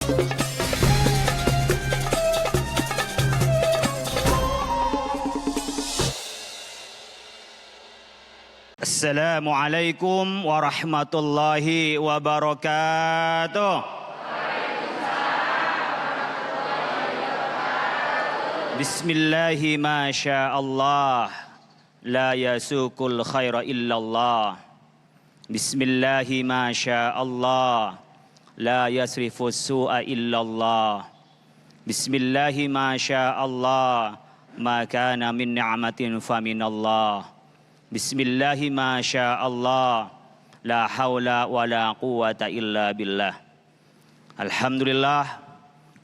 Assalamualaikum warahmatullahi wabarakatuh. Bismillahi masya Allah, la yasukul khaira illallah. Bismillahi masya Allah, la yasrifus su'a illallah. Bismillahi masya Allah, ma kana min ni'matin faminallah. Bismillahi masya Allah, la hawla wa la quwata illa billah. Alhamdulillah,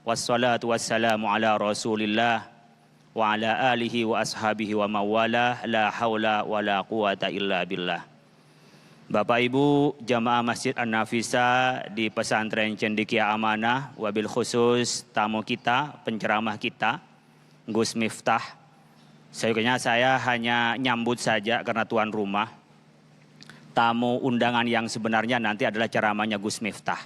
wassalatu wassalamu ala rasulillah wa ala alihi wa ashabihi wa mawalah, la hawla wa la quwata illa billah. Bapak Ibu jamaah Masjid An-Nafisa di pesantren Cendekia Amanah, wabil khusus tamu kita, penceramah kita, Gus Miftah. Seyogianya saya hanya nyambut saja karena tuan rumah. Tamu undangan yang sebenarnya nanti adalah ceramahnya Gus Miftah.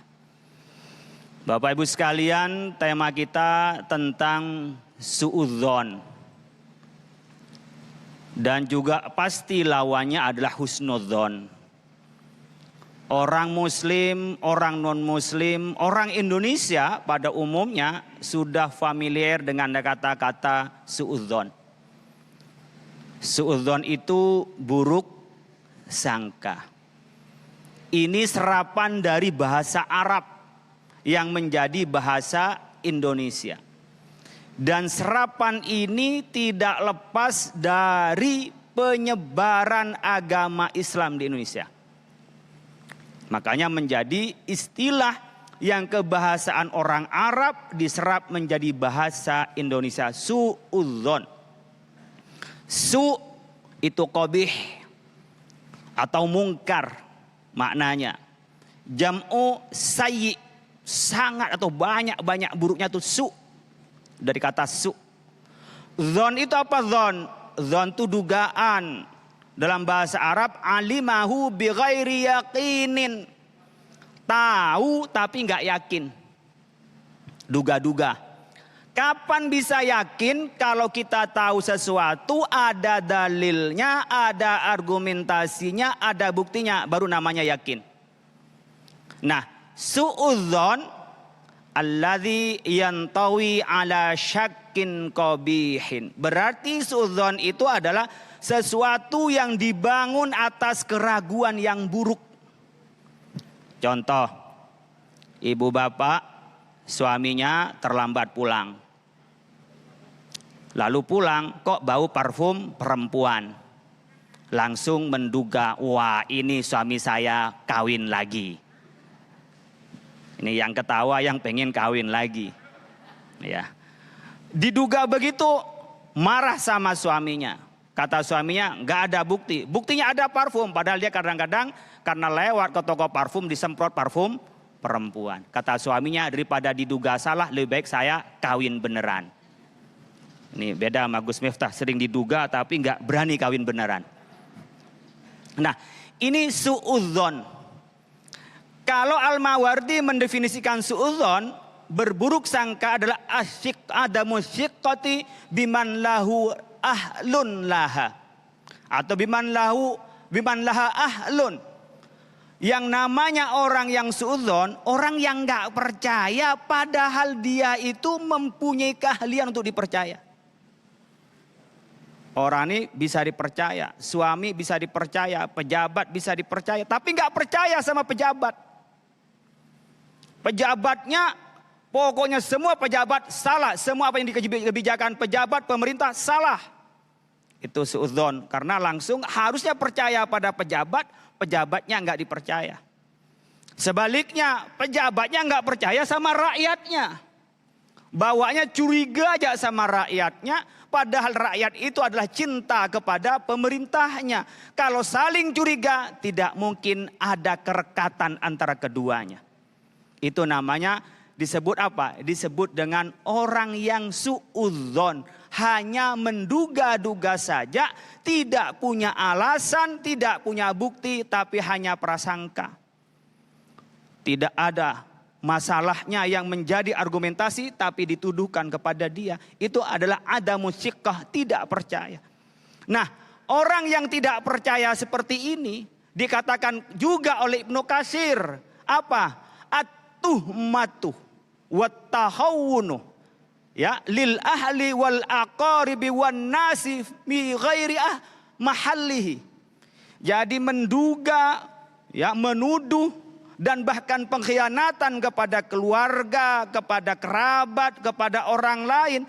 Bapak Ibu sekalian, tema kita tentang suudzon. Dan juga pasti lawannya adalah husnudzon. Orang muslim, orang non muslim, orang Indonesia pada umumnya sudah familiar dengan kata-kata suudzon. Suudzon itu buruk sangka. Ini serapan dari bahasa Arab yang menjadi bahasa Indonesia. Dan serapan ini tidak lepas dari penyebaran agama Islam di Indonesia. Makanya menjadi istilah yang kebahasaan orang Arab diserap menjadi bahasa Indonesia, suudzon. Su itu qabih atau mungkar maknanya. Jam'u sayyi, sangat atau banyak buruknya itu su. Dari kata su. Zon itu apa zon? Zon itu dugaan. Dalam bahasa Arab alimahu bi ghairi yaqinin. Tahu tapi nggak yakin. Duga-duga. Kapan bisa yakin? Kalau kita tahu sesuatu ada dalilnya, ada argumentasinya, ada buktinya, baru namanya yakin. Nah, suudzon alladzi yantawi ala syakkin qabihin. Berarti suudzon itu adalah sesuatu yang dibangun atas keraguan yang buruk. Contoh, ibu bapak suaminya terlambat pulang. Lalu pulang kok bau parfum perempuan. Langsung menduga, wah ini suami saya kawin lagi. Ini yang ketawa yang pengen kawin lagi. Ya. Diduga begitu, marah sama suaminya. Kata suaminya nggak ada bukti. Buktinya ada parfum, padahal dia kadang-kadang karena lewat ke toko parfum disemprot parfum perempuan. Kata suaminya, daripada diduga salah lebih baik saya kawin beneran. Ini beda sama Gus Miftah, sering diduga tapi nggak berani kawin beneran. Nah, ini suudzon. Kalau Al-Mawardi mendefinisikan suudzon, berburuk sangka adalah asyik adamu syiqqati biman lahu ahlun laha. Atau biman laha ahlun. Yang namanya orang yang suudzon, orang yang nggak percaya padahal dia itu mempunyai keahlian untuk dipercaya. Orang ini bisa dipercaya, suami bisa dipercaya, pejabat bisa dipercaya, tapi nggak percaya sama pejabat. Pejabatnya, pokoknya semua pejabat salah, semua apa yang kebijakan pejabat pemerintah salah. Itu suudzon, karena langsung harusnya percaya pada pejabat, pejabatnya nggak dipercaya. Sebaliknya, pejabatnya nggak percaya sama rakyatnya. Bawanya curiga aja sama rakyatnya, padahal rakyat itu adalah cinta kepada pemerintahnya. Kalau saling curiga, tidak mungkin ada kerekatan antara keduanya. Itu namanya disebut apa? Disebut dengan orang yang suudzon. Hanya menduga-duga saja, tidak punya alasan, tidak punya bukti, tapi hanya prasangka. Tidak ada masalahnya yang menjadi argumentasi tapi dituduhkan kepada dia, itu adalah adamus siqah, tidak percaya. Nah, orang yang tidak percaya seperti ini dikatakan juga oleh Ibnu Katsir apa? At-tuhmatu wat-tahawunu ya lil ahli wal aqaribi wan nasi mi ghairi mahallihi. Jadi menduga, ya, menuduh dan bahkan pengkhianatan kepada keluarga, kepada kerabat, kepada orang lain,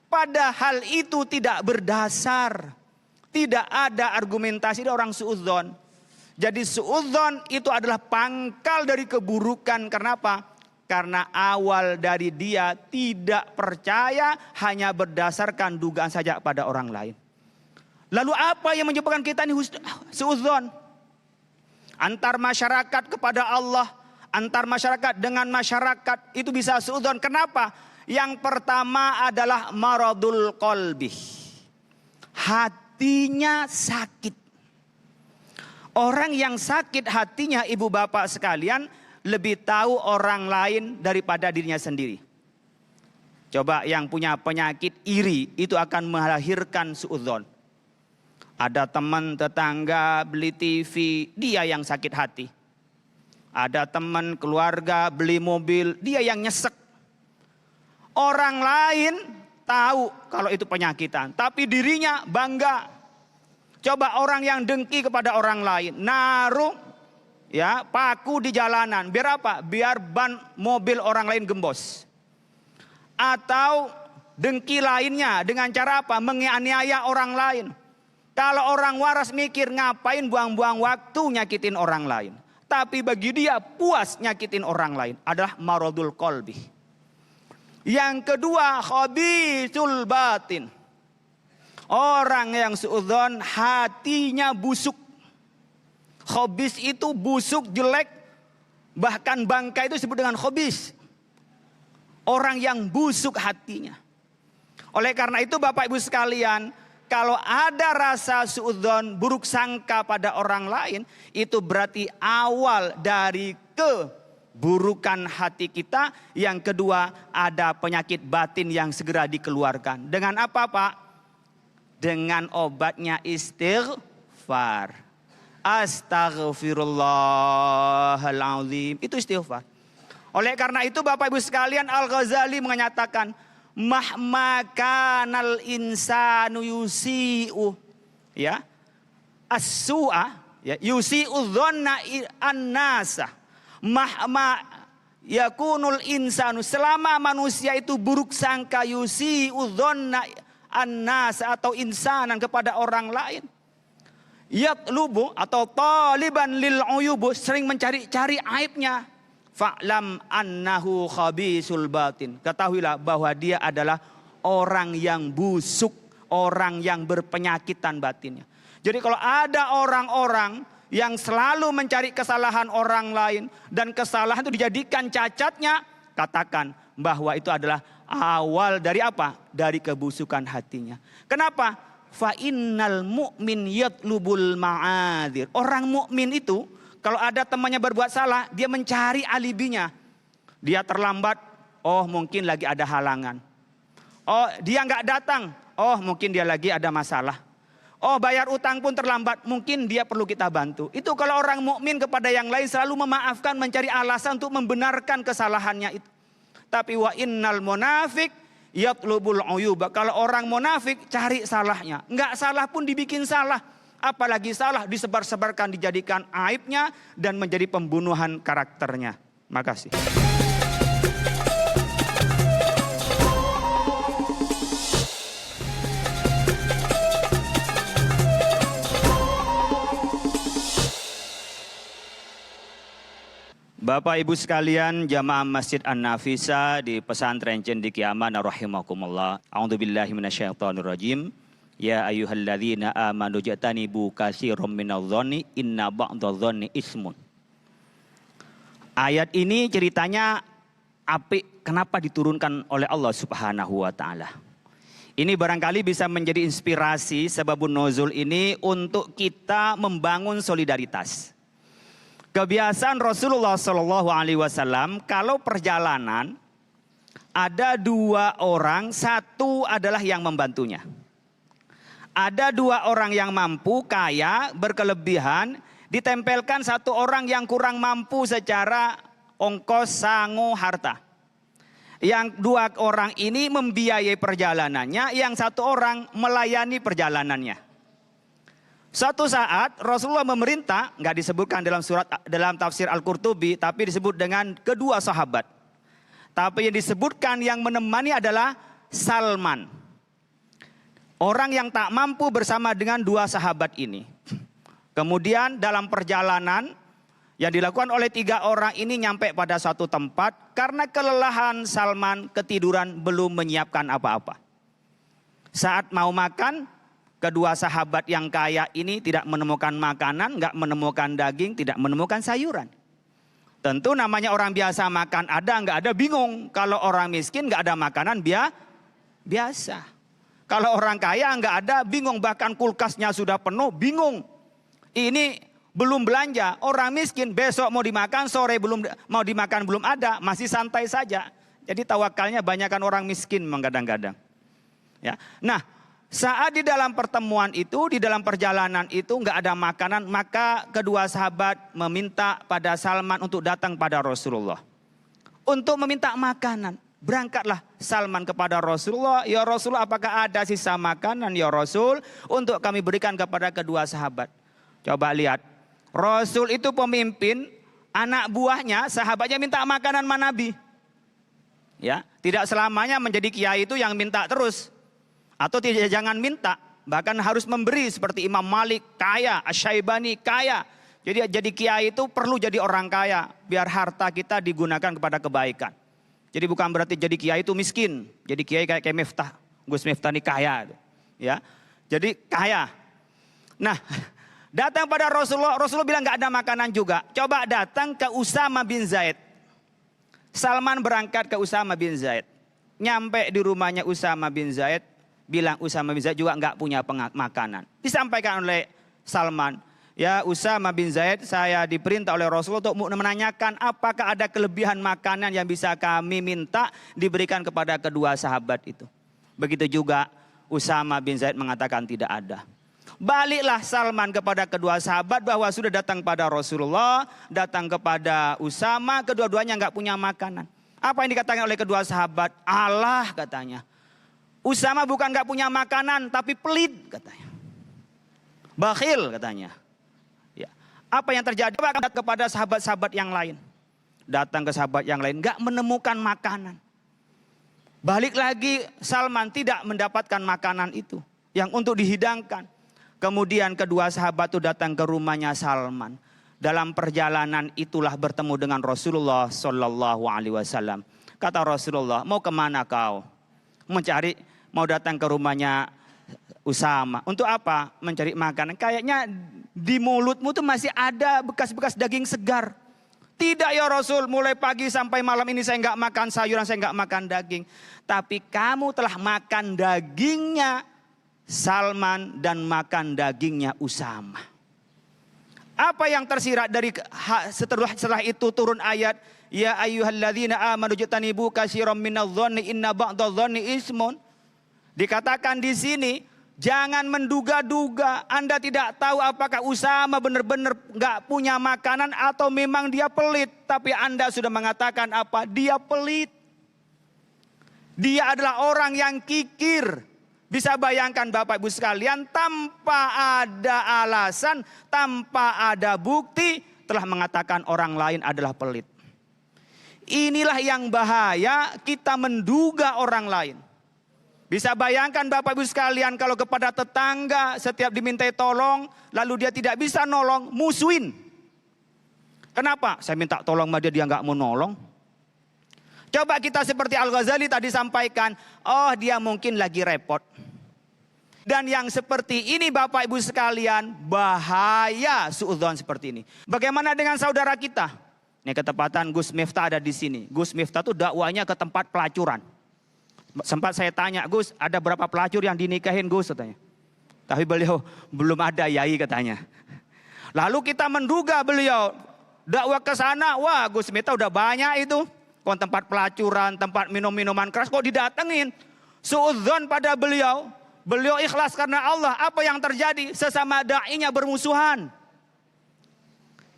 padahal itu tidak berdasar. Tidak ada argumentasi dari orang suudzon. Jadi suudzon itu adalah pangkal dari keburukan. Kenapa? Karena awal dari dia tidak percaya, hanya berdasarkan dugaan saja pada orang lain. Lalu apa yang menyebabkan kita ini suudzon? Antar masyarakat kepada Allah, antar masyarakat dengan masyarakat itu bisa suudzon. Kenapa? Yang pertama adalah maradul qalbi. Hatinya sakit. Orang yang sakit hatinya, ibu bapak sekalian, lebih tahu orang lain daripada dirinya sendiri. Coba yang punya penyakit iri itu akan melahirkan suudzon. Ada teman tetangga beli TV, dia yang sakit hati. Ada teman keluarga beli mobil, dia yang nyesek. Orang lain tahu kalau itu penyakitan, tapi dirinya bangga. Coba orang yang dengki kepada orang lain, naruh, ya, paku di jalanan, biar apa? Biar ban mobil orang lain gembos. Atau dengki lainnya dengan cara apa? Menganiaya orang lain. Kalau orang waras mikir, ngapain buang-buang waktu nyakitin orang lain. Tapi bagi dia puas nyakitin orang lain. Adalah maradul qalbi. Yang kedua, khabisul batin. Orang yang suudzon hatinya busuk. Khabis itu busuk, jelek. Bahkan bangkai itu disebut dengan khabis. Orang yang busuk hatinya. Oleh karena itu Bapak Ibu sekalian, kalau ada rasa suudzon, buruk sangka pada orang lain, itu berarti awal dari keburukan hati kita. Yang kedua, ada penyakit batin yang segera dikeluarkan. Dengan apa, Pak? Dengan obatnya istighfar. Astaghfirullahaladzim. Itu istighfar. Oleh karena itu Bapak Ibu sekalian, Al-Ghazali menyatakan, mahma kanal insanu yusi'u, ya, as-su'a, ya, yusi'u dhanna an-nasa, mahma yakunul insanu, selama manusia itu buruk sangka, yusi'u dhanna an-nasa atau insanan kepada orang lain, yatlubu atau taliban lil uyubu, sering mencari-cari aibnya, fa'lam annahu khabisul batin. Ketahuilah bahwa dia adalah orang yang busuk, orang yang berpenyakitan batinnya. Jadi kalau ada orang-orang yang selalu mencari kesalahan orang lain dan kesalahan itu dijadikan cacatnya, katakan bahwa itu adalah awal dari apa? Dari kebusukan hatinya. Kenapa? Fa innal mu'min yatlubul ma'adzir. Orang mukmin itu kalau ada temannya berbuat salah, dia mencari alibinya. Dia terlambat, oh mungkin lagi ada halangan. Oh dia nggak datang, oh mungkin dia lagi ada masalah. Oh bayar utang pun terlambat, mungkin dia perlu kita bantu. Itu kalau orang mukmin kepada yang lain selalu memaafkan, mencari alasan untuk membenarkan kesalahannya itu. Tapi wa innal munafik yatlubul uyuba. Kalau orang munafik cari salahnya, nggak salah pun dibikin salah. Apalagi salah disebar-sebarkan, dijadikan aibnya dan menjadi pembunuhan karakternya. Makasih. Bapak Ibu sekalian, jamaah Masjid An-Nafisa di pesantren Cendekiaman rahimakumullah. A'udzubillahi minasyaitonirrajim. Ya ayyuhalladzina amanu jatanibu katsiran minadh-dhanni inna ba'dadh-dhanni ismun. Ayat ini ceritanya apik, kenapa diturunkan oleh Allah Subhanahu wa taala. Ini barangkali bisa menjadi inspirasi sebabun nuzul ini untuk kita membangun solidaritas. Kebiasaan Rasulullah Shallallahu Alaihi Wasallam kalau perjalanan ada dua orang, satu adalah yang membantunya. Ada dua orang yang mampu, kaya, berkelebihan, ditempelkan satu orang yang kurang mampu secara ongkos, sangu, harta. Yang dua orang ini membiayai perjalanannya, yang satu orang melayani perjalanannya. Suatu saat Rasulullah memerintah, nggak disebutkan dalam tafsir Al-Qurtubi, tapi disebut dengan kedua sahabat. Tapi yang disebutkan yang menemani adalah Salman. Orang yang tak mampu bersama dengan dua sahabat ini. Kemudian dalam perjalanan yang dilakukan oleh tiga orang ini nyampe pada suatu tempat. Karena kelelahan Salman ketiduran belum menyiapkan apa-apa. Saat mau makan, kedua sahabat yang kaya ini tidak menemukan makanan, nggak menemukan daging, tidak menemukan sayuran. Tentu namanya orang biasa makan ada, nggak ada, bingung. Kalau orang miskin nggak ada makanan biasa. Kalau orang kaya nggak ada, bingung. Bahkan kulkasnya sudah penuh, bingung. Ini belum belanja. Orang miskin besok mau dimakan, sore belum mau dimakan belum ada, masih santai saja. Jadi tawakalnya banyakkan orang miskin menggadang-gadang. Ya, nah. Saat di dalam pertemuan itu, di dalam perjalanan itu nggak ada makanan, maka kedua sahabat meminta pada Salman untuk datang pada Rasulullah. Untuk meminta makanan, berangkatlah Salman kepada Rasulullah. Ya Rasulullah, apakah ada sisa makanan ya Rasul untuk kami berikan kepada kedua sahabat? Coba lihat, Rasul itu pemimpin, anak buahnya, sahabatnya minta makanan sama Nabi. Ya, tidak selamanya menjadi kiai itu yang minta terus. Atau tidak, jangan minta, bahkan harus memberi seperti Imam Malik kaya, Asy-Syaibani kaya. Jadi kiai itu perlu jadi orang kaya biar harta kita digunakan kepada kebaikan. Jadi bukan berarti jadi kiai itu miskin. Jadi kiai kayak Miftah, Gus Miftah ini kaya, ya. Jadi kaya. Nah, datang pada Rasulullah bilang nggak ada makanan juga. Coba datang ke Usama bin Zaid. Salman berangkat ke Usama bin Zaid. Nyampe di rumahnya Usama bin Zaid. Bilang Usama bin Zaid juga nggak punya makanan. Disampaikan oleh Salman, ya Usama bin Zaid, saya diperintah oleh Rasulullah untuk menanyakan apakah ada kelebihan makanan yang bisa kami minta diberikan kepada kedua sahabat itu. Begitu juga Usama bin Zaid mengatakan tidak ada. Baliklah Salman kepada kedua sahabat bahwa sudah datang pada Rasulullah, datang kepada Usama, kedua-duanya nggak punya makanan. Apa yang dikatakan oleh kedua sahabat? Allah katanya. Usama bukan gak punya makanan, tapi pelit katanya. Bakhil katanya. Ya. Apa yang terjadi? Kepada sahabat-sahabat yang lain. Datang ke sahabat yang lain, gak menemukan makanan. Balik lagi Salman tidak mendapatkan makanan itu. Yang untuk dihidangkan. Kemudian kedua sahabat itu datang ke rumahnya Salman. Dalam perjalanan itulah bertemu dengan Rasulullah Sallallahu Alaihi Wasallam. Kata Rasulullah, mau kemana kau? Mau datang ke rumahnya Usama. Untuk apa? Mencari makanan. Kayaknya di mulutmu tuh masih ada bekas-bekas daging segar. Tidak ya Rasul, mulai pagi sampai malam ini saya nggak makan sayuran, saya nggak makan daging. Tapi kamu telah makan dagingnya Salman dan makan dagingnya Usama. Apa yang tersirat dari setelah itu turun ayat, ya ayyuhalladzina amanu jtanibu katsiran minadh-dhanni inna ba'dadh-dhanni ismun. Dikatakan di sini, jangan menduga-duga. Anda tidak tahu apakah Usama benar-benar nggak punya makanan atau memang dia pelit. Tapi Anda sudah mengatakan apa? Dia pelit. Dia adalah orang yang kikir. Bisa bayangkan Bapak Ibu sekalian, tanpa ada alasan, tanpa ada bukti, telah mengatakan orang lain adalah pelit. Inilah yang bahaya, kita menduga orang lain. Bisa bayangkan Bapak Ibu sekalian kalau kepada tetangga setiap dimintai tolong, lalu dia tidak bisa nolong, musuhin. Kenapa? Saya minta tolong sama dia nggak mau nolong. Coba kita seperti Al-Ghazali tadi sampaikan, oh dia mungkin lagi repot. Dan yang seperti ini Bapak Ibu sekalian, bahaya suudzon seperti ini. Bagaimana dengan saudara kita? Ini ketepatan Gus Miftah ada di sini. Gus Miftah itu dakwanya ke tempat pelacuran. Sempat saya tanya, Gus ada berapa pelacur yang dinikahin Gus katanya. Tapi beliau belum ada yai katanya. Lalu kita menduga beliau dakwah ke sana, wah Gus Miftah udah banyak itu. Kon tempat pelacuran, tempat minum-minuman keras kok didatengin. Suudzon pada beliau. Beliau ikhlas karena Allah. Apa yang terjadi? Sesama da'inya bermusuhan.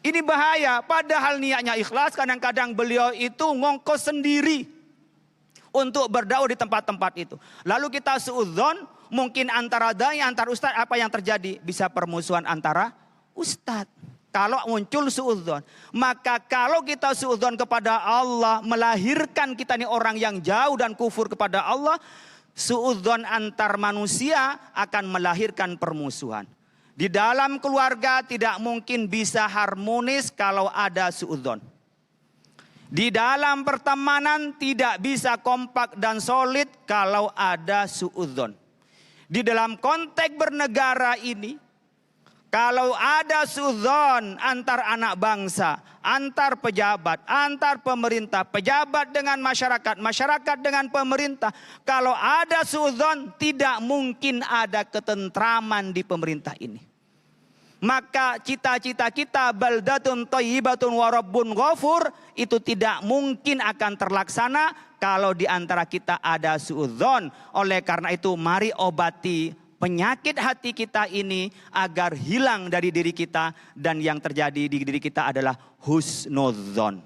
Ini bahaya. Padahal niatnya ikhlas, kadang-kadang beliau itu ngongkos sendiri untuk berdakwah di tempat-tempat itu. Lalu kita suudzon, mungkin antara dai, antara ustaz, apa yang terjadi? Bisa permusuhan antara ustaz. Kalau muncul suudzon. Maka kalau kita suudzon kepada Allah, melahirkan kita ini orang yang jauh dan kufur kepada Allah, suudzon antar manusia akan melahirkan permusuhan. Di dalam keluarga tidak mungkin bisa harmonis kalau ada suudzon. Di dalam pertemanan tidak bisa kompak dan solid kalau ada suudzon. Di dalam konteks bernegara ini, kalau ada suudzon antar anak bangsa, antar pejabat, antar pemerintah, pejabat dengan masyarakat, masyarakat dengan pemerintah. Kalau ada suudzon, tidak mungkin ada ketentraman di pemerintah ini. Maka cita-cita kita baldatun thayyibatun wa rabbun ghafur itu tidak mungkin akan terlaksana kalau di antara kita ada suudzon. Oleh karena itu mari obati penyakit hati kita ini agar hilang dari diri kita, dan yang terjadi di diri kita adalah husnudzon.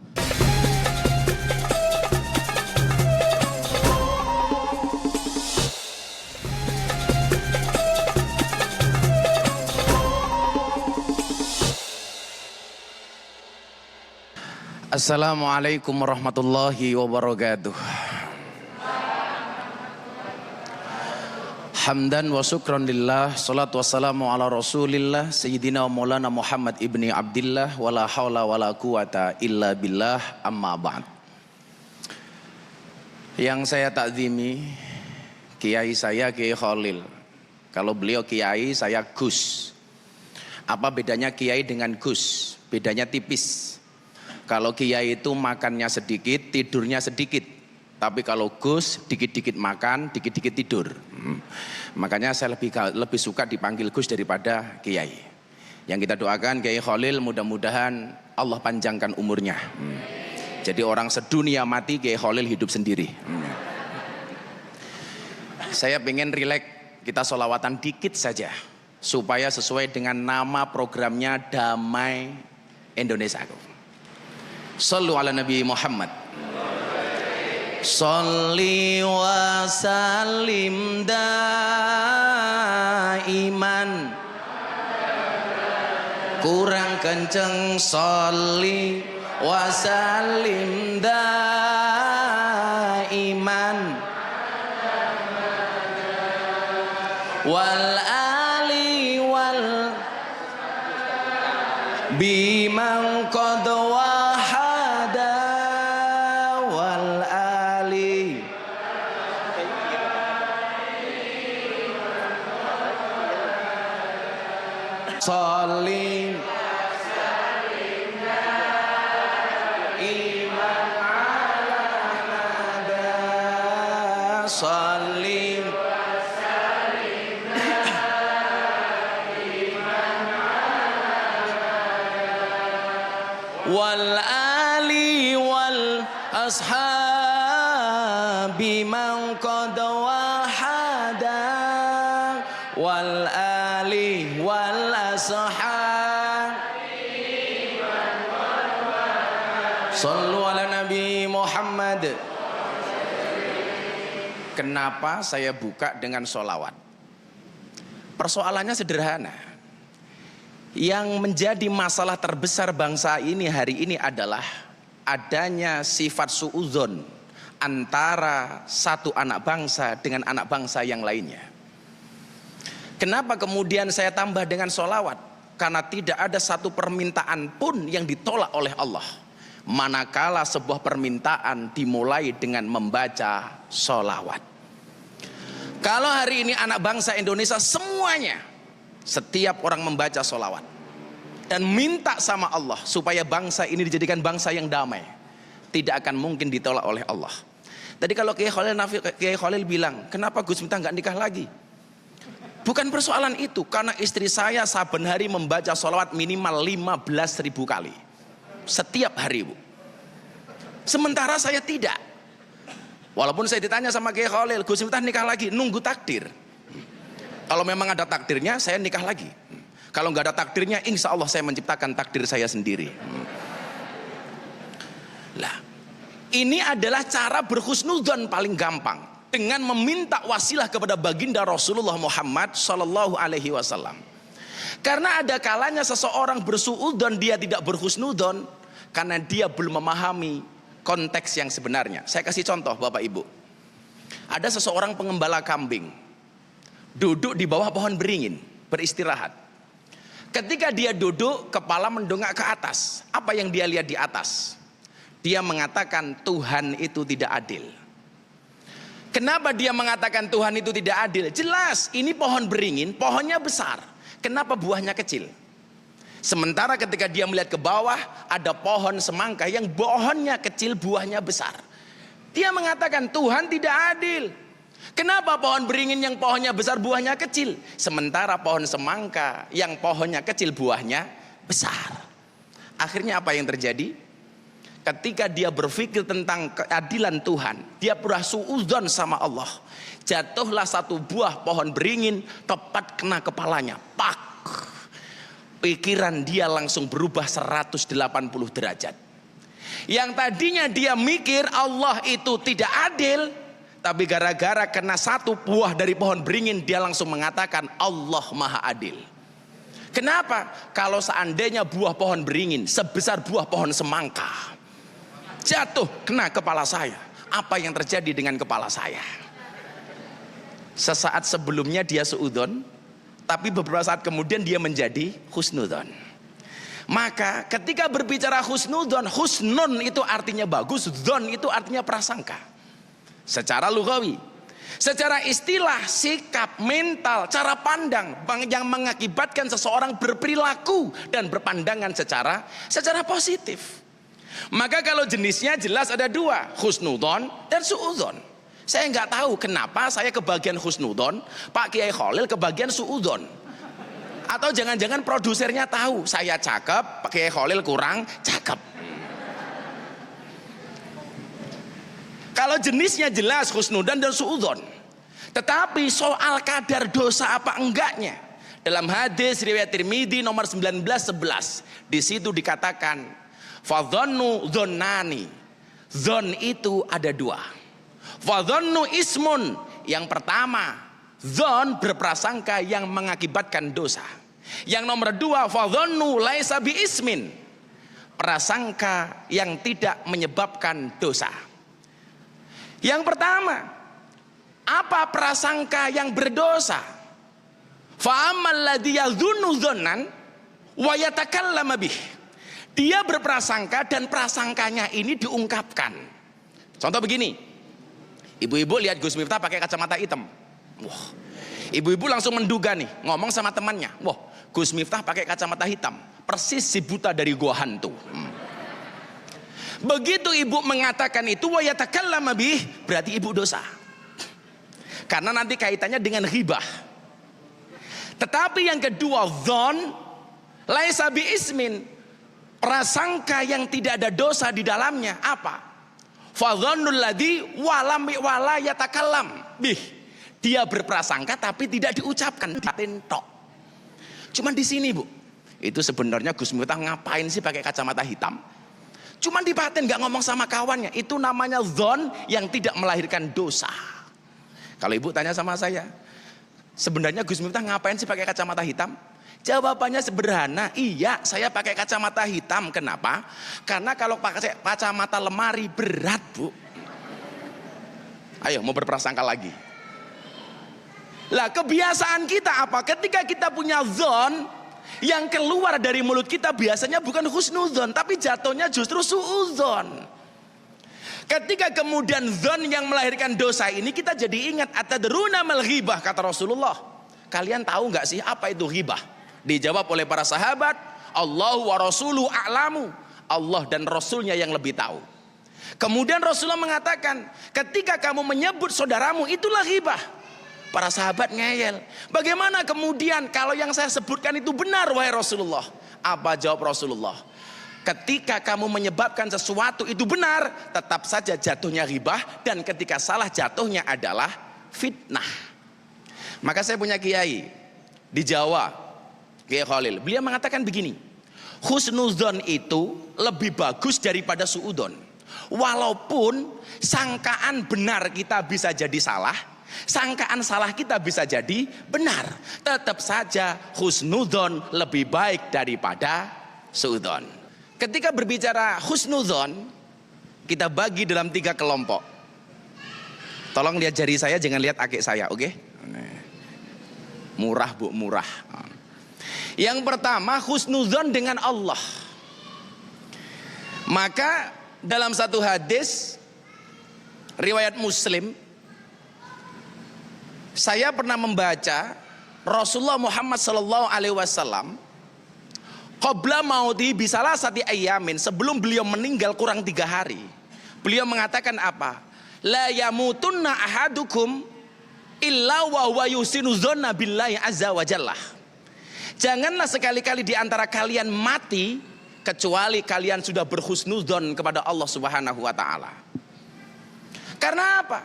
Assalamualaikum warahmatullahi wabarakatuh. Hamdan wa syukran lillah, salatu wassalamu ala rasulillah, sayyidina wa maulana Muhammad ibni Abdillah, wala hawla wala quwata illa billah, amma ba'd. Yang saya takzimi, kiai saya Kiai Khalil. Kalau beliau kiai, saya Gus. Apa bedanya kiai dengan Gus? Bedanya tipis. Kalau kiai itu makannya sedikit, tidurnya sedikit. Tapi kalau Gus dikit-dikit makan, dikit-dikit tidur. Makanya saya lebih suka dipanggil Gus daripada kiai. Yang kita doakan Kiai Khalil mudah-mudahan Allah panjangkan umurnya. Jadi orang sedunia mati, Kiai Khalil hidup sendiri. Saya pengen rileks, kita sholawatan dikit saja. Supaya sesuai dengan nama programnya Damai Indonesia. Sallu ala Nabi Muhammad. Sholli wa sallim daiman. Kurang kenceng. Sholli wa sallim daiman. Wal ali wal biman qad Salim Iman ala Salim wal ali wal ashabi man qad wahada wal ali wal Sallu ala Nabi Muhammad. Kenapa saya buka dengan sholawat? Persoalannya sederhana. Yang menjadi masalah terbesar bangsa ini hari ini adalah adanya sifat suudzon antara satu anak bangsa dengan anak bangsa yang lainnya. Kenapa kemudian saya tambah dengan sholawat? Karena tidak ada satu permintaan pun yang ditolak oleh Allah, manakala sebuah permintaan dimulai dengan membaca sholawat. Kalau hari ini anak bangsa Indonesia semuanya, setiap orang membaca sholawat dan minta sama Allah supaya bangsa ini dijadikan bangsa yang damai, tidak akan mungkin ditolak oleh Allah. Tadi kalau Kiai Khalil bilang, kenapa Gus Miftah nggak nikah lagi? Bukan persoalan itu, karena istri saya saben hari membaca sholawat minimal 15.000 kali. setiap hari, Bu. Sementara saya tidak. Walaupun saya ditanya sama Kiai Khalil, Gus Miftah nikah lagi, nunggu takdir. Kalau memang ada takdirnya, saya nikah lagi. Kalau nggak ada takdirnya, insya Allah saya menciptakan takdir saya sendiri. Lah, ini adalah cara berhusnudzon paling gampang, dengan meminta wasilah kepada baginda Rasulullah Muhammad Sallallahu Alaihi Wasallam. Karena ada kalanya seseorang bersuudzon, dia tidak berhusnudzon karena dia belum memahami konteks yang sebenarnya. Saya kasih contoh, Bapak Ibu. Ada seseorang pengembala kambing duduk di bawah pohon beringin beristirahat. Ketika dia duduk, kepala mendongak ke atas. Apa yang dia lihat di atas? Dia mengatakan Tuhan itu tidak adil. Kenapa dia mengatakan Tuhan itu tidak adil? Jelas, ini pohon beringin, pohonnya besar. Kenapa buahnya kecil? Sementara ketika dia melihat ke bawah, ada pohon semangka yang pohonnya kecil, buahnya besar. Dia mengatakan Tuhan tidak adil. Kenapa pohon beringin yang pohonnya besar, buahnya kecil? Sementara pohon semangka yang pohonnya kecil, buahnya besar. Akhirnya apa yang terjadi? Ketika dia berpikir tentang keadilan Tuhan, dia bersuudzon sama Allah. Jatuhlah satu buah pohon beringin tepat kena kepalanya. Pak! Pikiran dia langsung berubah 180 derajat. Yang tadinya dia mikir Allah itu tidak adil, tapi gara-gara kena satu buah dari pohon beringin, dia langsung mengatakan Allah Maha Adil. Kenapa? Kalau seandainya buah pohon beringin sebesar buah pohon semangka jatuh kena kepala saya, apa yang terjadi dengan kepala saya? Sesaat sebelumnya dia suudzon, tapi beberapa saat kemudian dia menjadi husnudzon. Maka ketika berbicara husnudzon, husnun itu artinya bagus, dzon itu artinya prasangka. Secara lughawi, secara istilah, sikap, mental, cara pandang yang mengakibatkan seseorang berperilaku dan berpandangan secara positif. Maka kalau jenisnya jelas ada dua, husnudzon dan suudzon. Saya nggak tahu kenapa saya kebagian husnudzon, Pak Kiai Khalil kebagian suudzon. Atau jangan-jangan produsernya tahu saya cakep, Pak Kiai Khalil kurang cakep. Kalau jenisnya jelas husnudzon dan suudzon. Tetapi soal kadar dosa apa enggaknya, dalam hadis riwayat Tirmidzi nomor 1911, di situ dikatakan fadhannu dhonnani, dzon itu ada dua. Fadhannu ismun, yang pertama dzon berprasangka yang mengakibatkan dosa. Yang nomor dua fadhannu laisa bi ismin, prasangka yang tidak menyebabkan dosa. Yang pertama, apa prasangka yang berdosa? Fa ammal ladzi yadhunnu dzannan wa yatakallam bih. Dia berprasangka dan prasangkanya ini diungkapkan. Contoh begini, ibu-ibu lihat Gus Miftah pakai kacamata hitam. Wah, ibu-ibu langsung menduga nih, ngomong sama temannya, wah Gus Miftah pakai kacamata hitam, persis si buta dari gua hantu. Begitu ibu mengatakan itu, wa yatakallam bih, berarti ibu dosa. Karena nanti kaitannya dengan ghibah. Tetapi yang kedua, dzon laisa bi ismin, prasangka yang tidak ada dosa di dalamnya. Apa? Fadhannul ladzi wala yatakallam bih. Dia berprasangka tapi tidak diucapkan, tok. Cuman di sini, Bu. Itu sebenarnya Gus Miftah ngapain sih pakai kacamata hitam? Cuman di paten, nggak ngomong sama kawannya. Itu namanya dzon yang tidak melahirkan dosa. Kalau ibu tanya sama saya, sebenarnya Gus Miftah ngapain sih pakai kacamata hitam? Jawabannya sederhana, iya saya pakai kacamata hitam. Kenapa? Karena kalau pakai kacamata lemari berat, Bu. Ayo mau berprasangka lagi. Lah kebiasaan kita apa? Ketika kita punya dzon, yang keluar dari mulut kita biasanya bukan husnudzon, tapi jatuhnya justru suudzon. Ketika kemudian dzon yang melahirkan dosa ini, kita jadi ingat atadruna mal ghibah, kata Rasulullah. Kalian tahu nggak sih apa itu ghibah? Dijawab oleh para sahabat, Allahu wa rasuluhu a'lamu. Allah dan Rasulnya yang lebih tahu. Kemudian Rasulullah mengatakan, ketika kamu menyebut saudaramu, itulah ghibah. Para sahabat ngeyel. Bagaimana kemudian kalau yang saya sebutkan itu benar, wahai Rasulullah? Apa jawab Rasulullah? Ketika kamu menyebabkan sesuatu itu benar, tetap saja jatuhnya ghibah, dan ketika salah jatuhnya adalah fitnah. Maka saya punya kiai di Jawa, Kiai Khalil, beliau mengatakan begini, husnudzon itu lebih bagus daripada suudzon. Walaupun sangkaan benar kita bisa jadi salah, sangkaan salah kita bisa jadi benar, tetap saja husnudzon lebih baik daripada suudzon. Ketika berbicara husnudzon, kita bagi dalam 3 kelompok. Tolong lihat jari saya, jangan lihat akik saya, oke? Murah bu, murah. Yang pertama, husnudzon dengan Allah. Maka dalam satu hadis riwayat Muslim, saya pernah membaca Rasulullah Muhammad SAW qabla mauti bisalah sati ayamin, sebelum beliau meninggal kurang 3 hari, beliau mengatakan apa? La yamutunna ahadukum illa wa huwa yusinu dzanna billahi azza wa jalla. Janganlah sekali-kali di antara kalian mati kecuali kalian sudah berhusnudzon kepada Allah Subhanahu wa taala. Karena apa?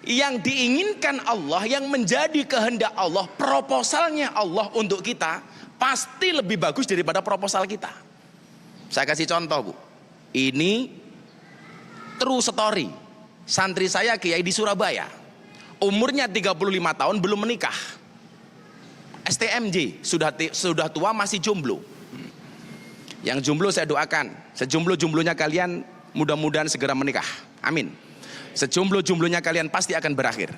Yang diinginkan Allah, yang menjadi kehendak Allah, proposalnya Allah untuk kita pasti lebih bagus daripada proposal kita. Saya kasih contoh bu, ini true story. Santri saya kiai di Surabaya, umurnya 35 tahun belum menikah, STMJ, sudah tua masih jomblo. Yang jomblo saya doakan, sejomblo-jomblonya kalian mudah-mudahan segera menikah, amin. Sejomblo-jomblonya kalian pasti akan berakhir.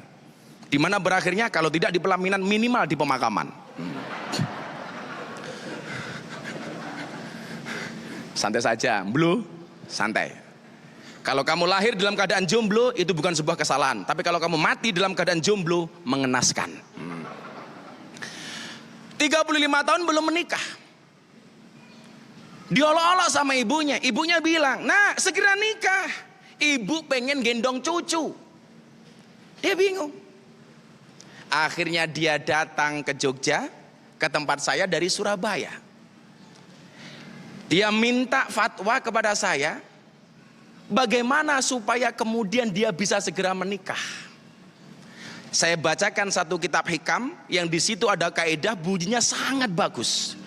Di mana berakhirnya? Kalau tidak di pelaminan, minimal di pemakaman. Santai saja, blue, santai. Kalau kamu lahir dalam keadaan jomblo, itu bukan sebuah kesalahan. Tapi kalau kamu mati dalam keadaan jomblo, mengenaskan. 35 tahun belum menikah. Diolok-olok sama ibunya. Ibunya bilang, nah segera nikah. Ibu pengen gendong cucu. Dia bingung. Akhirnya dia datang ke Jogja, ke tempat saya dari Surabaya. Dia minta fatwa kepada saya, bagaimana supaya kemudian dia bisa segera menikah. Saya bacakan satu kitab hikam yang di situ ada kaidah bunyinya sangat bagus.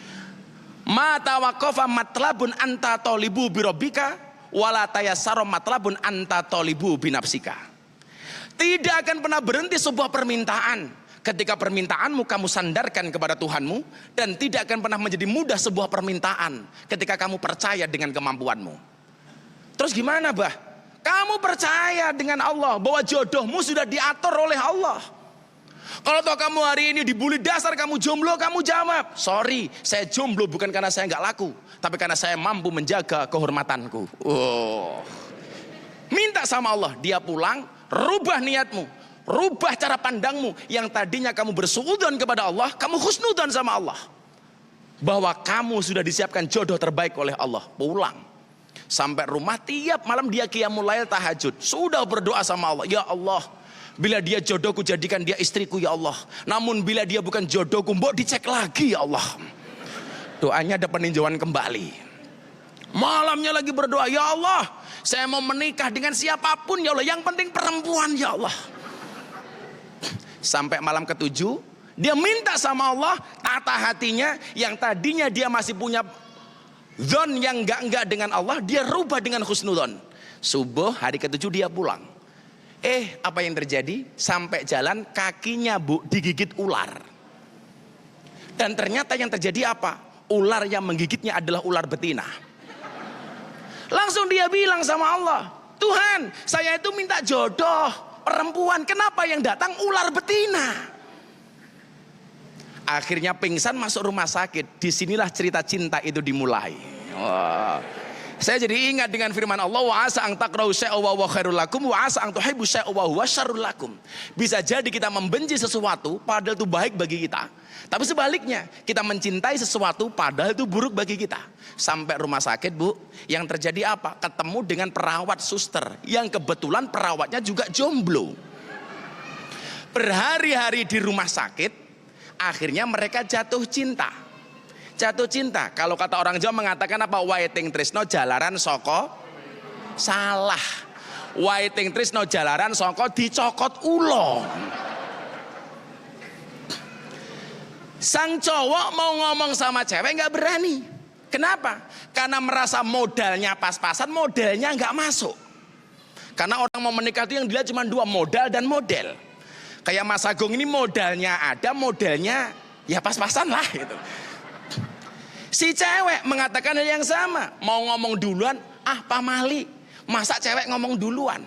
Ma tawaqqafa matlabun anta talibu birobika wala tayassara matlabun anta talibu binafsika. Tidak akan pernah berhenti sebuah permintaan ketika permintaanmu kamu sandarkan kepada Tuhanmu, dan tidak akan pernah menjadi mudah sebuah permintaan ketika kamu percaya dengan kemampuanmu. Terus gimana bah? Kamu percaya dengan Allah bahwa jodohmu sudah diatur oleh Allah. Kalau toh kamu hari ini dibully dasar kamu jomblo, kamu jawab, sorry, saya jomblo bukan karena saya nggak laku, tapi karena saya mampu menjaga kehormatanku. Oh. Minta sama Allah, dia pulang, rubah niatmu. Rubah cara pandangmu, yang tadinya kamu bersuudzon kepada Allah, kamu husnudzon sama Allah. Bahwa kamu sudah disiapkan jodoh terbaik oleh Allah. Pulang. Sampai rumah tiap malam dia qiyamul lail tahajud. Sudah berdoa sama Allah, ya Allah, bila dia jodohku jadikan dia istriku ya Allah. Namun bila dia bukan jodohku, mbok dicek lagi ya Allah. Doanya ada peninjauan kembali. Malamnya lagi berdoa, ya Allah, saya mau menikah dengan siapapun ya Allah, yang penting perempuan ya Allah. Sampai malam ke-7 dia minta sama Allah, tata hatinya yang tadinya dia masih punya zon yang enggak dengan Allah, dia rubah dengan husnudzon. Subuh hari ke-7 dia pulang. Apa yang terjadi? Sampai jalan kakinya bu digigit ular. Dan ternyata yang terjadi apa? Ular yang menggigitnya adalah ular betina. Langsung dia bilang sama Allah, Tuhan, saya itu minta jodoh perempuan, kenapa yang datang ular betina? Akhirnya pingsan, masuk rumah sakit. Disinilah cerita cinta itu dimulai. Wow. Saya jadi ingat dengan firman Allah, wa asa ang takrahu syai'an wa huwa khairul lakum wa asa ang tuhibbu syai'an wa huwa syarrul lakum. Bisa jadi kita membenci sesuatu padahal itu baik bagi kita. Tapi sebaliknya, kita mencintai sesuatu padahal itu buruk bagi kita. Sampai rumah sakit bu, yang terjadi apa? Ketemu dengan perawat suster yang kebetulan perawatnya juga jomblo. Berhari-hari di rumah sakit, akhirnya mereka jatuh cinta. Jatuh cinta. Kalau kata orang Jawa mengatakan apa? Waiting tresno jalaran soko. Salah. Waiting tresno jalaran soko dicokot ulo. Sang cowok mau ngomong sama cewek nggak berani. Kenapa? Karena merasa modalnya pas-pasan, modelnya nggak masuk. Karena orang mau menikah itu yang dilihat cuma dua, modal dan model. Kayak Mas Agung ini modalnya ada, modelnya ya pas-pasan lah gitu. Si cewek mengatakan hal yang sama, mau ngomong duluan, pamali, masa cewek ngomong duluan.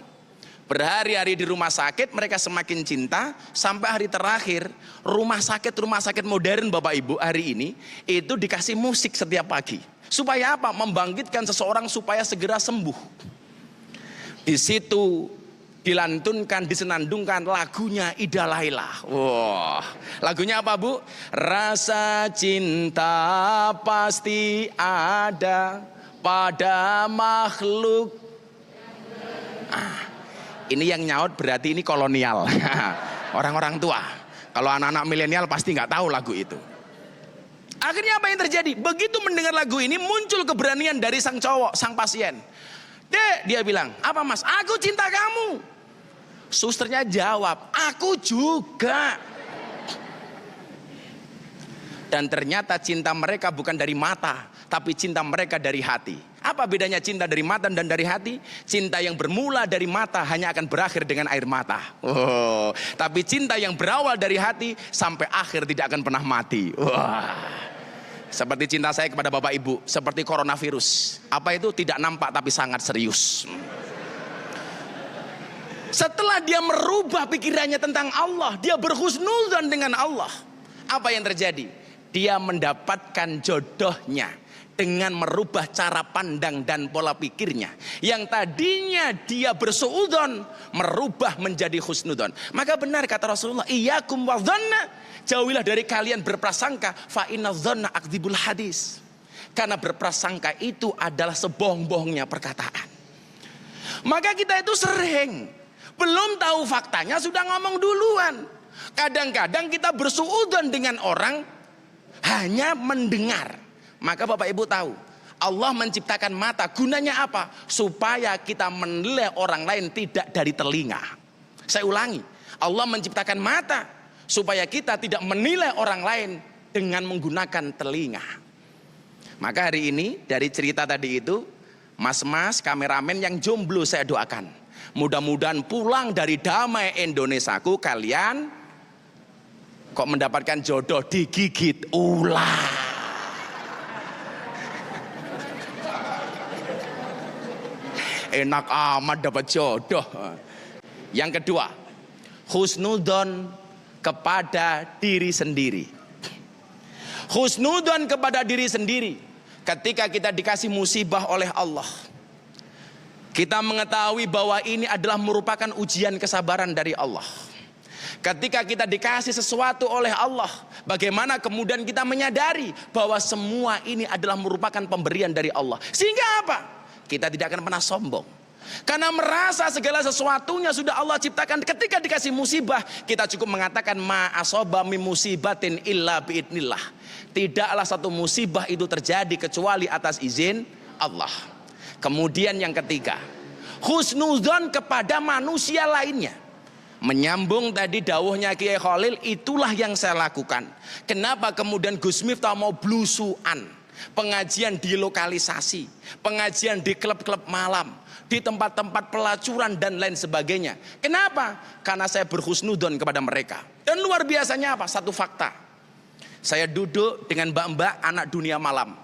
Berhari-hari di rumah sakit mereka semakin cinta, sampai hari terakhir rumah sakit modern Bapak Ibu hari ini itu dikasih musik setiap pagi. Supaya apa? Membangkitkan seseorang supaya segera sembuh. Di situ dilantunkan, disenandungkan lagunya Ida Laila. Wah, lagunya apa Bu? Rasa cinta pasti ada pada makhluk. Ini yang nyaut berarti ini kolonial. Orang-orang tua. Kalau anak-anak milenial pasti nggak tahu lagu itu. Akhirnya apa yang terjadi? Begitu mendengar lagu ini muncul keberanian dari sang cowok, sang pasien. Dek, dia bilang, apa Mas? Aku cinta kamu. Susternya jawab, aku juga. Dan ternyata cinta mereka bukan dari mata, tapi cinta mereka dari hati. Apa bedanya cinta dari mata dan dari hati? Cinta yang bermula dari mata hanya akan berakhir dengan air mata. Oh, tapi cinta yang berawal dari hati sampai akhir tidak akan pernah mati. Wah. Seperti cinta saya kepada Bapak Ibu, seperti coronavirus. Apa itu? Tidak nampak tapi sangat serius. Setelah dia merubah pikirannya tentang Allah, dia berhusnudzon dengan Allah. Apa yang terjadi? Dia mendapatkan jodohnya dengan merubah cara pandang dan pola pikirnya. Yang tadinya dia bersuudzon, merubah menjadi husnudzon. Maka benar kata Rasulullah, iyyakum wadhanna, jauhilah dari kalian berprasangka, fa inna dzanna akdzibul hadis. Karena berprasangka itu adalah sebohong-bohongnya perkataan. Maka kita itu sering belum tahu faktanya sudah ngomong duluan. Kadang-kadang kita bersuudzon dengan orang hanya mendengar. Maka Bapak Ibu tahu, Allah menciptakan mata, gunanya apa? Supaya kita menilai orang lain tidak dari telinga. Saya ulangi, Allah menciptakan mata supaya kita tidak menilai orang lain dengan menggunakan telinga. Maka hari ini dari cerita tadi itu, mas-mas kameramen yang jomblo saya doakan, mudah-mudahan pulang dari Damai Indonesiaku kalian kok mendapatkan jodoh digigit ular. Enak amat dapat jodoh. Yang kedua, husnudzon kepada diri sendiri. Husnudzon kepada diri sendiri. Ketika kita dikasih musibah oleh Allah, kita mengetahui bahwa ini adalah merupakan ujian kesabaran dari Allah. Ketika kita dikasih sesuatu oleh Allah, bagaimana kemudian kita menyadari bahwa semua ini adalah merupakan pemberian dari Allah. Sehingga apa? Kita tidak akan pernah sombong. Karena merasa segala sesuatunya sudah Allah ciptakan. Ketika dikasih musibah, kita cukup mengatakan ma asoba min musibatin illa biidnillah. Tidaklah satu musibah itu terjadi kecuali atas izin Allah. Kemudian yang ketiga, husnudzon kepada manusia lainnya. Menyambung tadi dawuhnya Kiai Khalil, itulah yang saya lakukan. Kenapa kemudian Gus Miftah mau blusuan? Pengajian di lokalisasi, pengajian di klub-klub malam, di tempat-tempat pelacuran dan lain sebagainya. Kenapa? Karena saya berhusnudzon kepada mereka. Dan luar biasanya apa? Satu fakta. Saya duduk dengan mbak-mbak anak dunia malam,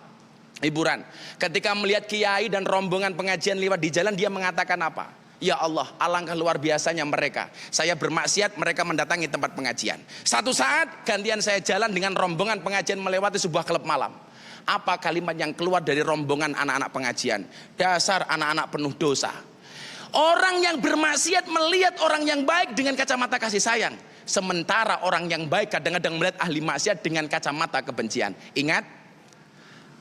hiburan. Ketika melihat kiai dan rombongan pengajian lewat di jalan, dia mengatakan apa? Ya Allah, alangkah luar biasanya mereka. Saya bermaksiat, mereka mendatangi tempat pengajian. Satu saat gantian saya jalan dengan rombongan pengajian melewati sebuah klub malam. Apa kalimat yang keluar dari rombongan anak-anak pengajian? Dasar anak-anak penuh dosa. Orang yang bermaksiat melihat orang yang baik dengan kacamata kasih sayang. Sementara orang yang baik kadang-kadang melihat ahli maksiat dengan kacamata kebencian. Ingat,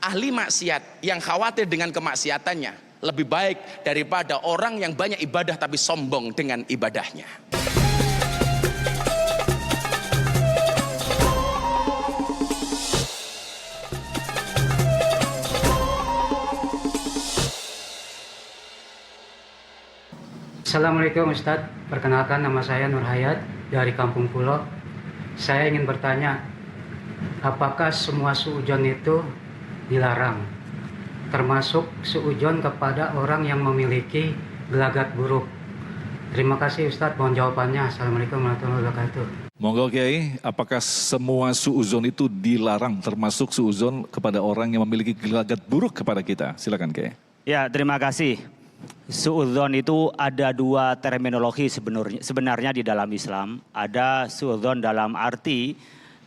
ahli maksiat yang khawatir dengan kemaksiatannya lebih baik daripada orang yang banyak ibadah tapi sombong dengan ibadahnya. Assalamualaikum Ustadz, perkenalkan nama saya Nur Hayat dari Kampung Pulo. Saya ingin bertanya, apakah semua suudzon itu dilarang? Termasuk suudzon kepada orang yang memiliki gelagat buruk. Terima kasih Ustadz, mohon jawabannya. Assalamualaikum warahmatullahi wabarakatuh. Monggo Kiai, apakah semua suudzon itu dilarang, termasuk suudzon kepada orang yang memiliki gelagat buruk kepada kita? Silakan Kiai. Ya, terima kasih. Suudzon itu ada dua terminologi sebenarnya di dalam Islam. Ada suudzon dalam arti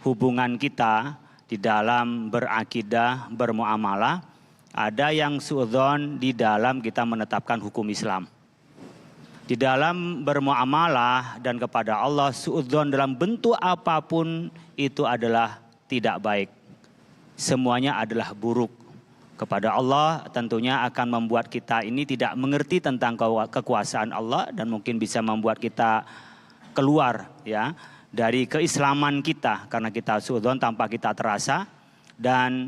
hubungan kita di dalam berakidah, bermuamalah. Ada yang suudzon di dalam kita menetapkan hukum Islam. Di dalam bermuamalah dan kepada Allah, suudzon dalam bentuk apapun itu adalah tidak baik. Semuanya adalah buruk. Kepada Allah tentunya akan membuat kita ini tidak mengerti tentang kekuasaan Allah dan mungkin bisa membuat kita keluar ya dari keislaman kita karena kita suudzon tanpa kita terasa, dan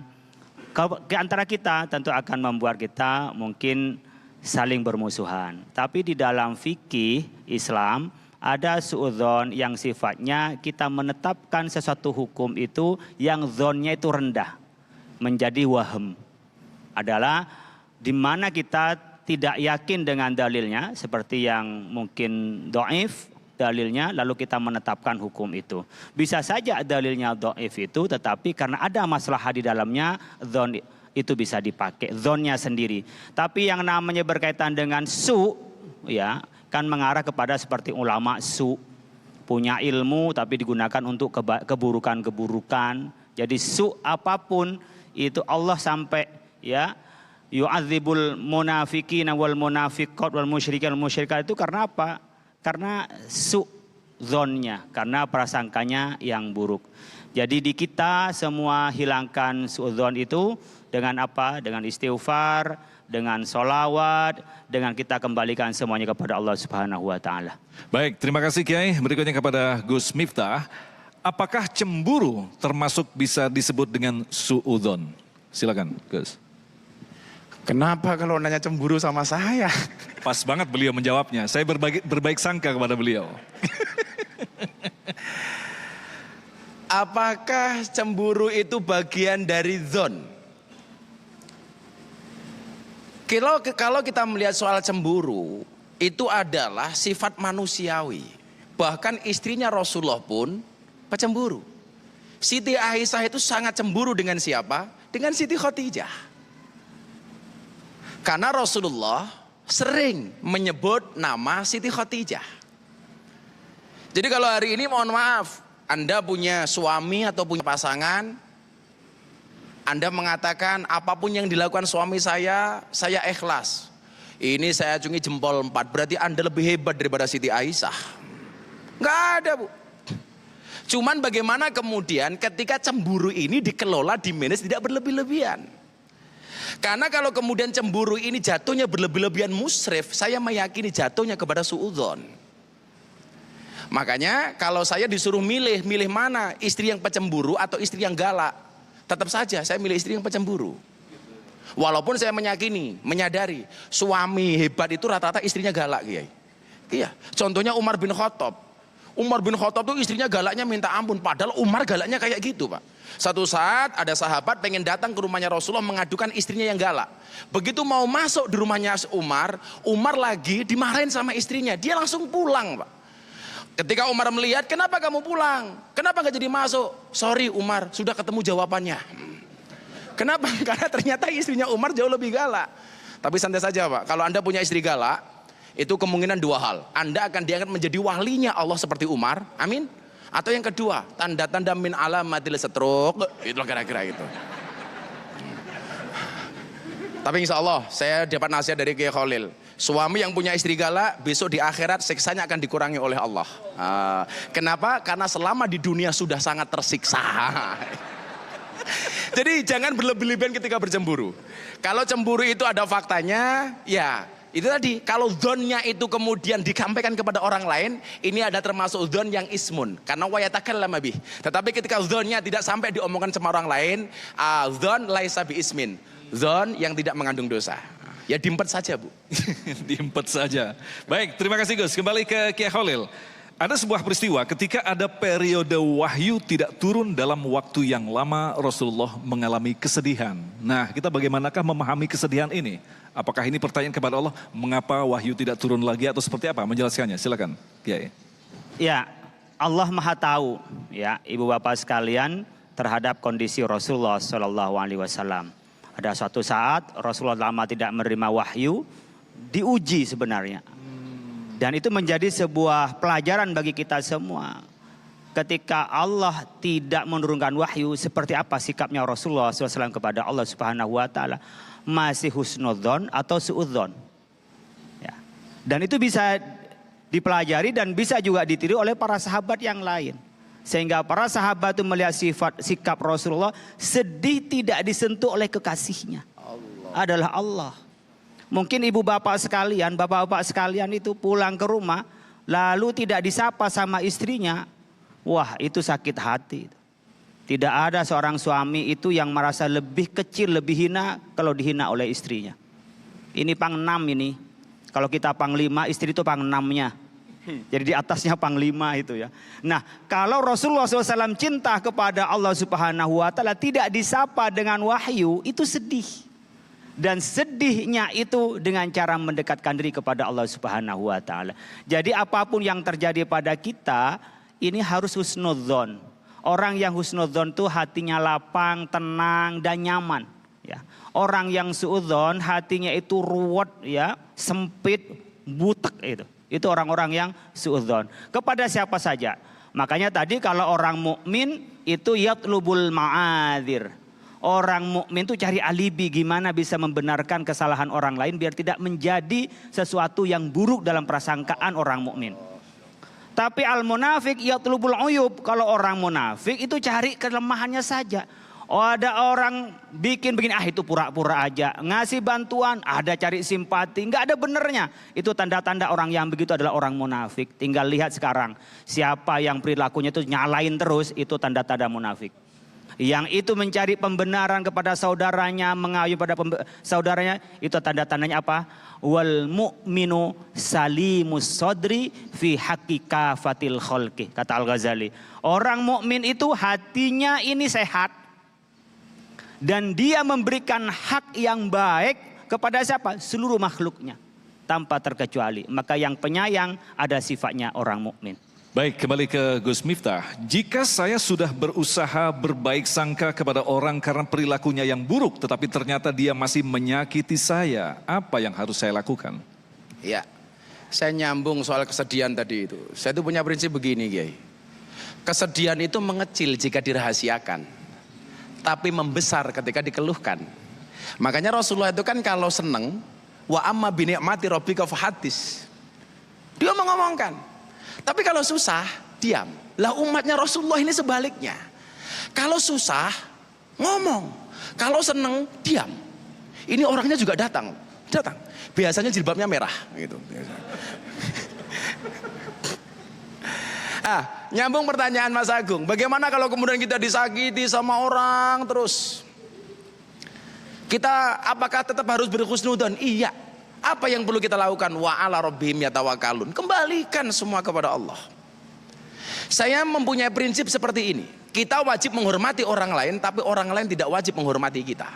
ke antara kita tentu akan membuat kita mungkin saling bermusuhan. Tapi di dalam fikih Islam ada suudzon yang sifatnya kita menetapkan sesuatu hukum itu yang zonnya itu rendah menjadi wahem. Adalah di mana kita tidak yakin dengan dalilnya, seperti yang mungkin dhaif dalilnya, lalu kita menetapkan hukum itu. Bisa saja dalilnya dhaif itu, tetapi karena ada masalah di dalamnya, dzon itu bisa dipakai, dzonnya sendiri. Tapi yang namanya berkaitan dengan su, ya kan mengarah kepada seperti ulama su, punya ilmu tapi digunakan untuk keburukan-keburukan. Jadi su apapun itu Allah sampai ya yu'adzibul munafiqina wal munafiqat wal musyrikin wal musyrikat itu karena apa? Karena suudzonnya, karena prasangkanya yang buruk. Jadi di kita semua hilangkan suudzon itu dengan apa? Dengan istighfar, dengan sholawat, dengan kita kembalikan semuanya kepada Allah Subhanahu wa taala. Baik, terima kasih Kiai. Berikutnya kepada Gus Miftah. Apakah cemburu termasuk bisa disebut dengan suudzon? Silakan Gus. Kenapa kalau nanya cemburu sama saya? Pas banget beliau menjawabnya. Saya berbaik sangka kepada beliau. Apakah cemburu itu bagian dari dzon? Kalau kita melihat soal cemburu, itu adalah sifat manusiawi. Bahkan istrinya Rasulullah pun pecemburu. Siti Aisyah itu sangat cemburu dengan siapa? Dengan Siti Khadijah. Karena Rasulullah sering menyebut nama Siti Khadijah. Jadi kalau hari ini mohon maaf, Anda punya suami atau punya pasangan, Anda mengatakan apapun yang dilakukan suami saya ikhlas. Ini saya acungi jempol 4, berarti Anda lebih hebat daripada Siti Aisyah. Enggak ada Bu. Cuman bagaimana kemudian ketika cemburu ini dikelola, dimanage tidak berlebih-lebihan. Karena kalau kemudian cemburu ini jatuhnya berlebih-lebihan musrif, saya meyakini jatuhnya kepada suudzon. Makanya kalau saya disuruh milih mana? Istri yang pecemburu atau istri yang galak? Tetap saja saya milih istri yang pecemburu. Walaupun saya menyadari suami hebat itu rata-rata istrinya galak, Kiai. Iya, contohnya Umar bin Khattab. Umar bin Khattab tuh istrinya galaknya minta ampun, padahal Umar galaknya kayak gitu Pak. Satu saat ada sahabat pengen datang ke rumahnya Rasulullah mengadukan istrinya yang galak. Begitu mau masuk di rumahnya Umar, Umar lagi dimarahin sama istrinya, dia langsung pulang Pak. Ketika Umar melihat, kenapa kamu pulang? Kenapa gak jadi masuk? Sorry Umar, sudah ketemu jawabannya. Kenapa? Karena ternyata istrinya Umar jauh lebih galak. Tapi santai saja Pak, kalau Anda punya istri galak, itu kemungkinan dua hal. Anda akan diangkat menjadi walinya Allah seperti Umar, amin. Atau yang kedua, tanda-tanda min alamatil setruk, itu kira-kira gitu. Tapi insya Allah saya dapat nasihat dari Kiai Khalil. Suami yang punya istri galak, besok di akhirat siksanya akan dikurangi oleh Allah. Kenapa? Karena selama di dunia sudah sangat tersiksa. Jadi jangan berlebih-lebihan ketika bercemburu. Kalau cemburu itu ada faktanya, ya itu tadi, kalau dzonnya itu kemudian disampaikan kepada orang lain, ini ada termasuk dzon yang ismun, karena wayatakallama bih. Tetapi ketika dzonnya tidak sampai diomongkan sama orang lain, dzon laisa bi ismin, dzon yang tidak mengandung dosa. Ya diempet saja Bu. Diempet saja. Baik, terima kasih Gus. Kembali ke Kiai Khalil. Ada sebuah peristiwa ketika ada periode wahyu tidak turun dalam waktu yang lama, Rasulullah mengalami kesedihan. Nah, kita bagaimanakah memahami kesedihan ini? Apakah ini pertanyaan kepada Allah, mengapa wahyu tidak turun lagi atau seperti apa? Menjelaskannya, silakan Kiai. Ya, Allah Maha tahu ya, Ibu Bapak sekalian, terhadap kondisi Rasulullah Shallallahu Alaihi Wasallam. Ada suatu saat Rasulullah lama tidak menerima wahyu, diuji sebenarnya. Dan itu menjadi sebuah pelajaran bagi kita semua. Ketika Allah tidak menurunkan wahyu, seperti apa sikapnya Rasulullah SAW kepada Allah Subhanahu Wa Taala? Masih husnudzon atau suudzon? Ya. Dan itu bisa dipelajari dan bisa juga ditiru oleh para sahabat yang lain. Sehingga para sahabat itu melihat sikap Rasulullah, sedih tidak disentuh oleh kekasihnya. Adalah Allah. Mungkin ibu bapak sekalian, bapak-bapak sekalian itu pulang ke rumah, lalu tidak disapa sama istrinya. Wah, itu sakit hati. Tidak ada seorang suami itu yang merasa lebih kecil, lebih hina kalau dihina oleh istrinya. Ini pang-6 ini. Kalau kita pang-5, istri itu pang-6-nya. Jadi di atasnya panglima itu ya. Nah, kalau Rasulullah SAW cinta kepada Allah Subhanahu Wa Taala tidak disapa dengan wahyu, itu sedih. Dan sedihnya itu dengan cara mendekatkan diri kepada Allah Subhanahu Wa Taala. Jadi apapun yang terjadi pada kita, ini harus husnudzon. Orang yang husnudzon itu hatinya lapang, tenang dan nyaman. Ya. Orang yang suudzon hatinya itu ruwet, ya, sempit, butek itu. Itu orang-orang yang suudzon. Kepada siapa saja. Makanya tadi kalau orang mukmin itu yatlubul ma'adzir. Orang mukmin itu cari alibi gimana bisa membenarkan kesalahan orang lain biar tidak menjadi sesuatu yang buruk dalam prasangkaan orang mukmin. Tapi al-munafik yatlubul uyub. Kalau orang munafik itu cari kelemahannya saja. Oh, ada orang bikin begini, itu pura-pura aja. Ngasih bantuan, ada cari simpati, nggak ada benernya. Itu tanda-tanda orang yang begitu adalah orang munafik. Tinggal lihat sekarang, siapa yang perilakunya itu nyalain terus, itu tanda-tanda munafik. Yang itu mencari pembenaran kepada saudaranya, mengayu pada saudaranya, itu tanda-tandanya apa? Wal mu'minu salimus sodri fi haqqika fatil kholqi, kata Al-Ghazali. Orang mukmin itu hatinya ini sehat. Dan dia memberikan hak yang baik kepada siapa? Seluruh makhluknya. Tanpa terkecuali. Maka yang penyayang ada sifatnya orang mukmin. Baik, kembali ke Gus Miftah. Jika saya sudah berusaha berbaik sangka kepada orang karena perilakunya yang buruk, tetapi ternyata dia masih menyakiti saya, apa yang harus saya lakukan? Ya, saya nyambung soal kesedihan tadi itu. Saya tuh punya prinsip begini, Kiai. Kesedihan itu mengecil jika dirahasiakan. Tapi membesar ketika dikeluhkan. Makanya Rasulullah itu kan kalau seneng, wa amma bi ni'mati rabbika fahaddits. Dia mengomongkan. Tapi kalau susah, diam. Lah umatnya Rasulullah ini sebaliknya. Kalau susah, ngomong. Kalau seneng, diam. Ini orangnya juga datang. Biasanya jilbabnya merah gitu. Nyambung pertanyaan Mas Agung, bagaimana kalau kemudian kita disakiti sama orang terus? Kita apakah tetap harus berhusnudzon? Iya. Apa yang perlu kita lakukan? Wa ala rabbihim yatawakkalun. Kembalikan semua kepada Allah. Saya mempunyai prinsip seperti ini. Kita wajib menghormati orang lain, tapi orang lain tidak wajib menghormati kita.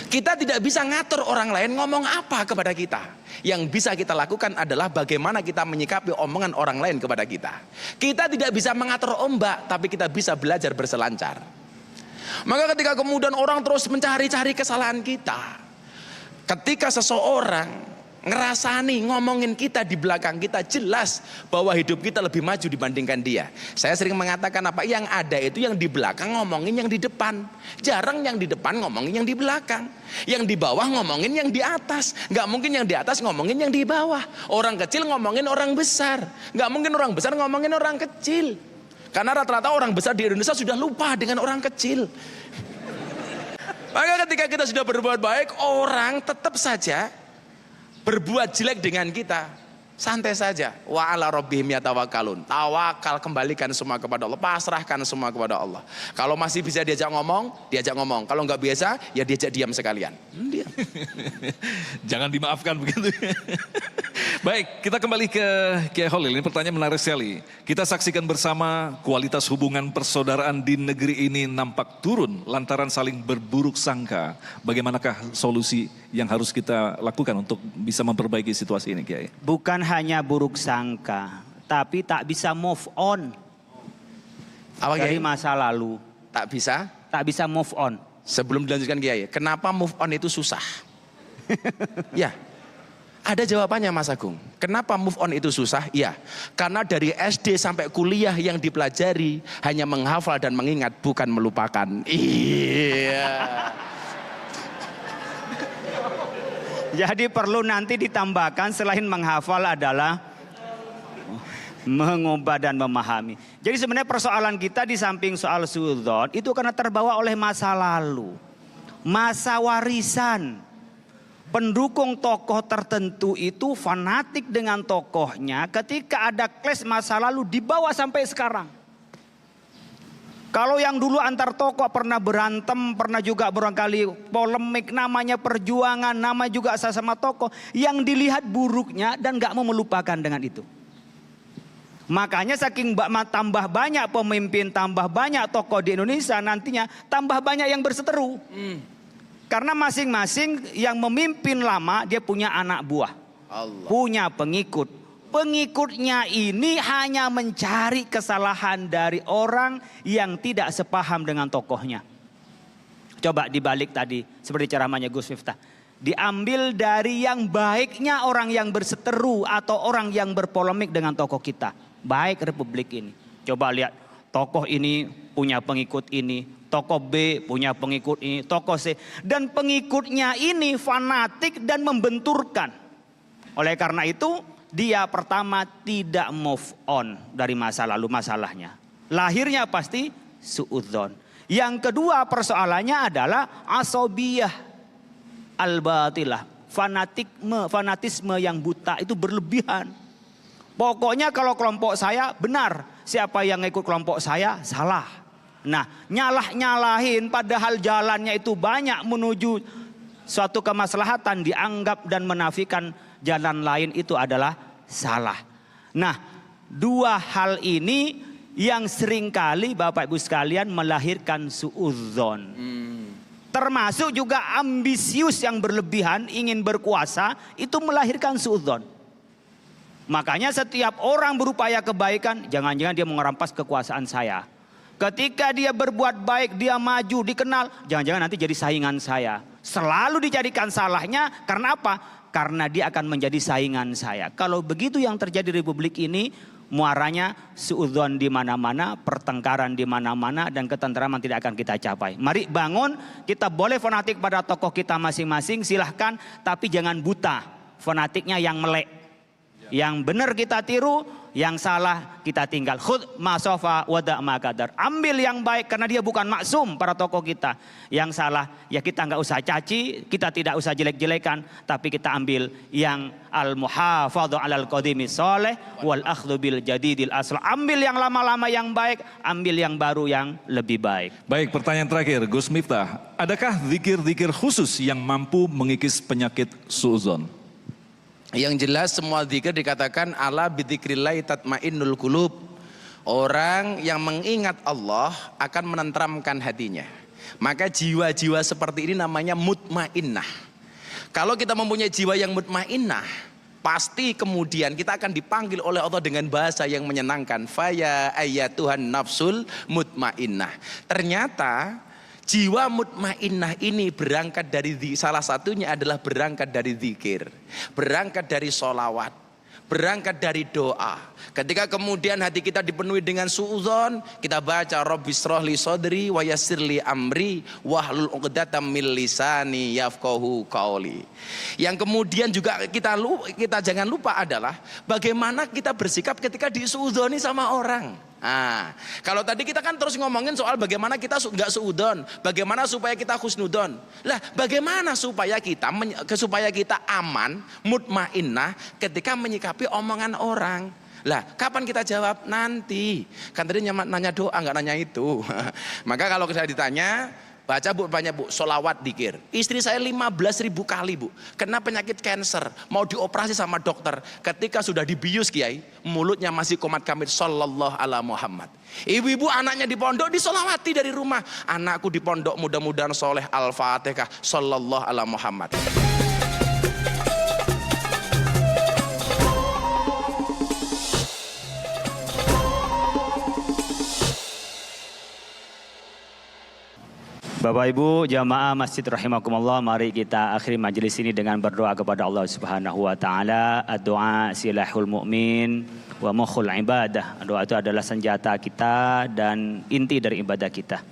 Kita tidak bisa ngatur orang lain ngomong apa kepada kita. Yang bisa kita lakukan adalah bagaimana kita menyikapi omongan orang lain kepada kita. Kita tidak bisa mengatur ombak, tapi kita bisa belajar berselancar. Maka ketika kemudian orang terus mencari-cari kesalahan kita, ketika seseorang ngerasani ngomongin kita di belakang kita, jelas bahwa hidup kita lebih maju dibandingkan dia. Saya sering mengatakan apa yang ada itu yang di belakang ngomongin yang di depan. Jarang yang di depan ngomongin yang di belakang. Yang di bawah ngomongin yang di atas. Gak mungkin yang di atas ngomongin yang di bawah. Orang kecil ngomongin orang besar. Gak mungkin orang besar ngomongin orang kecil. Karena rata-rata orang besar di Indonesia sudah lupa dengan orang kecil. Maka ketika kita sudah berbuat baik, orang tetap saja berbuat jelek dengan kita. Santai saja. Wa ala rabbihim yatawakkalun. Tawakal, kembalikan semua kepada Allah, pasrahkan semua kepada Allah. Kalau masih bisa diajak ngomong, diajak ngomong. Kalau nggak biasa, ya diajak diam sekalian. Diam. Jangan dimaafkan begitu. Baik, kita kembali ke Kiai Khalil. Ini pertanyaan menarik sekali. Kita saksikan bersama kualitas hubungan persaudaraan di negeri ini nampak turun lantaran saling berburuk sangka. Bagaimanakah solusi yang harus kita lakukan untuk bisa memperbaiki situasi ini, Kiai? Bukan hanya buruk sangka, tapi tak bisa move on Apa dari Kiai? masa lalu. Tak bisa? Tak bisa move on. Sebelum dilanjutkan Kiai, kenapa move on itu susah? Ya, ada jawabannya Mas Agung. Kenapa move on itu susah? Ya, karena dari SD sampai kuliah yang dipelajari hanya menghafal dan mengingat, bukan melupakan. Iya. Jadi perlu nanti ditambahkan selain menghafal adalah mengubah dan memahami. Jadi sebenarnya persoalan kita di samping soal suudzon itu karena terbawa oleh masa lalu. Masa warisan. Pendukung tokoh tertentu itu fanatik dengan tokohnya, ketika ada clash masa lalu dibawa sampai sekarang. Kalau yang dulu antar tokoh pernah berantem, pernah juga barangkali polemik, namanya perjuangan, nama juga sama tokoh, yang dilihat buruknya dan gak mau melupakan dengan itu. Makanya saking tambah banyak pemimpin, tambah banyak tokoh di Indonesia, nantinya tambah banyak yang berseteru. Karena masing-masing yang memimpin lama dia punya anak buah, Allah. punya pengikut. Pengikutnya ini hanya mencari kesalahan dari orang yang tidak sepaham dengan tokohnya. Coba dibalik tadi seperti ceramahnya Gus Miftah. Diambil dari yang baiknya orang yang berseteru atau orang yang berpolemik dengan tokoh kita. Baik Republik ini. Coba lihat tokoh ini punya pengikut ini. Tokoh B punya pengikut ini. Tokoh C. Dan pengikutnya ini fanatik dan membenturkan. Oleh karena itu dia pertama tidak move on dari masa lalu masalahnya. Lahirnya pasti suudzon. Yang kedua persoalannya adalah asobiyah al-batilah. Fanatisme yang buta itu berlebihan. Pokoknya kalau kelompok saya benar, siapa yang ikut kelompok saya salah. Nah, nyalah-nyalahin padahal jalannya itu banyak menuju suatu kemaslahatan, dianggap dan menafikan jalan lain itu adalah salah. Nah, dua hal ini yang seringkali Bapak Ibu sekalian melahirkan suudzon. Termasuk juga ambisius yang berlebihan, ingin berkuasa, itu melahirkan suudzon. Makanya setiap orang berupaya kebaikan, jangan-jangan dia mau merampas kekuasaan saya. Ketika dia berbuat baik, dia maju, dikenal, jangan-jangan nanti jadi saingan saya. Selalu dijadikan salahnya, karena apa? Karena dia akan menjadi saingan saya. Kalau begitu yang terjadi di Republik ini, muaranya suudzon di mana-mana, pertengkaran di mana-mana, dan ketentraman tidak akan kita capai. Mari bangun, kita boleh fanatik pada tokoh kita masing-masing, silahkan, tapi jangan buta. Fanatiknya yang melek. Yang benar kita tiru, yang salah kita tinggal. Khudh ma sofa wada' ma qadar. Ambil yang baik karena dia bukan maksum para tokoh kita. Yang salah ya kita nggak usah caci, kita tidak usah jelek-jelekan, tapi kita ambil yang al-muhafadhu 'alal qadimi sholeh wal akhdhu bil jadidil asl. Ambil yang lama-lama yang baik, ambil yang baru yang lebih baik. Baik, pertanyaan terakhir Gus Miftah. Adakah zikir-zikir khusus yang mampu mengikis penyakit suudzon? Yang jelas semua zikir dikatakan ala bidzikrillah tatmainnul qulub. Orang yang mengingat Allah akan menenteramkan hatinya. Maka jiwa-jiwa seperti ini namanya mutmainnah. Kalau kita mempunyai jiwa yang mutmainnah, pasti kemudian kita akan dipanggil oleh Allah dengan bahasa yang menyenangkan. Faya ayyatuhan nafsul mutmainnah. Ternyata jiwa mutmainnah ini berangkat dari salah satunya adalah berangkat dari zikir, berangkat dari sholawat, berangkat dari doa. Ketika kemudian hati kita dipenuhi dengan suudzon, kita baca Rabbishrahli sodri wa yassirli amri wahlul 'uqdatam min lisani yafqahu qauli. Yang kemudian juga kita jangan lupa adalah bagaimana kita bersikap ketika disuudzoni sama orang. Nah, kalau tadi kita kan terus ngomongin soal bagaimana kita nggak suudon, bagaimana supaya kita husnudon. Lah, bagaimana supaya kita aman, mutmainnah ketika menyikapi omongan orang. Lah, kapan kita jawab? Nanti. Kan tadi nanya doa, nggak nanya itu. Maka kalau saya ditanya, baca bu, banyak bu, solawat dikir. Istri saya 15.000 kali bu, kena penyakit cancer, mau dioperasi sama dokter. Ketika sudah dibius kiai, mulutnya masih komat kamit sallallahu ala Muhammad. Ibu-ibu anaknya di pondok disolawati dari rumah. Anakku di pondok mudah-mudahan soleh, al-fatihah sallallahu ala Muhammad. Bapak Ibu jamaah masjid rahimakumullah, mari kita akhiri majelis ini dengan berdoa kepada Allah Subhanahu wa taala. Doa silahul mukmin wa mukhul ibadah. Doa itu adalah senjata kita dan inti dari ibadah kita.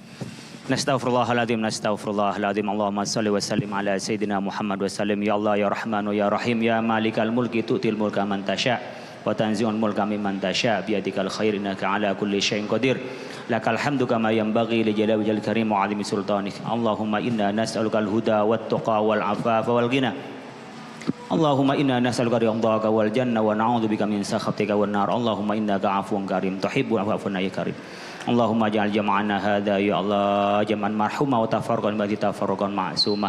Nastaghfirullahaladzim, nastaghfirullahaladzim. Allahumma salli wa sallim ala sayyidina Muhammad wa sallim. Ya Allah ya Rahmanu ya Rahim ya Malikal mulki tu'til mulka man tasya wa tanzi'ul mulka mimman tasya biyadikal khair innaka ala kulli syai'in qadir. Lakal hamdu kama yanbaghi li jalali wajhil karim wa 'azimi sultanik. Allahumma inna nas'alukal huda wat tuqa wal 'afafa wal ghina. Allahumma inna nas'aluka ridhaka wal janna wa na'udzubika min sakhatika wan nar. Allahumma innaka 'afuwun karim tuhibbul 'afwa ya karim. Allahumma ja'al jama'ana hadza ya Allah jam'an marhuma wa tafarraqan ba'di tafarraqan ma'suma.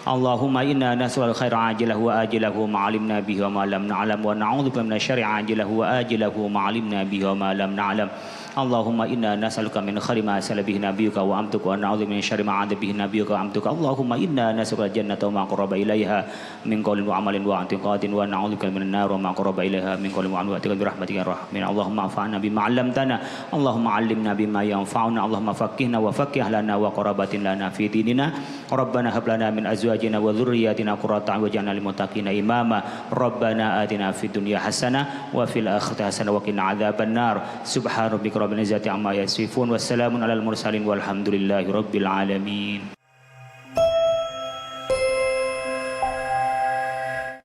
Allahumma inna nas'aluka khaira ajilahu wa ajilahu ma 'alimna bihi wa ma lam na'lam wa na'udzubika min syarri ajilahu wa ajilahu ma 'alimna bihi wa ma lam na'lam. Allahumma inna nas'aluka min khairi ma sa'ala bihi nabiyyuka wa amtuka wa na'udzu min syarri ma 'adza bihi nabiyyuka wa amtuka. Allahumma inna nas'aluka al-jannata wa ma qarraba ilaiha min qawlin wa 'amalin wa i'tiqadin wa na'udzubika minan nar wa ma qarraba ilaiha min qawlin wa 'amalin wa i'tiqadin bi rahmatika ya rahman. Allahumma anfa'na bima 'allamtana. Allahumma 'allimna bima yanfa'una. Allahumma faqqihna wa faqqih lana wa qarabatin lana fi dinina. Rabbana hab lana min azwajina wa dhurriyyatina qurrata a'yun waj'alna lil muttaqina imama. Rabbana atina fid dunya hasanah wa fil akhirati hasanah wa qina 'adzabannar. Subhana rabbika rabbil izzati amma yasifun wassalamun alal mursalin walhamdulillahi rabbil alamin.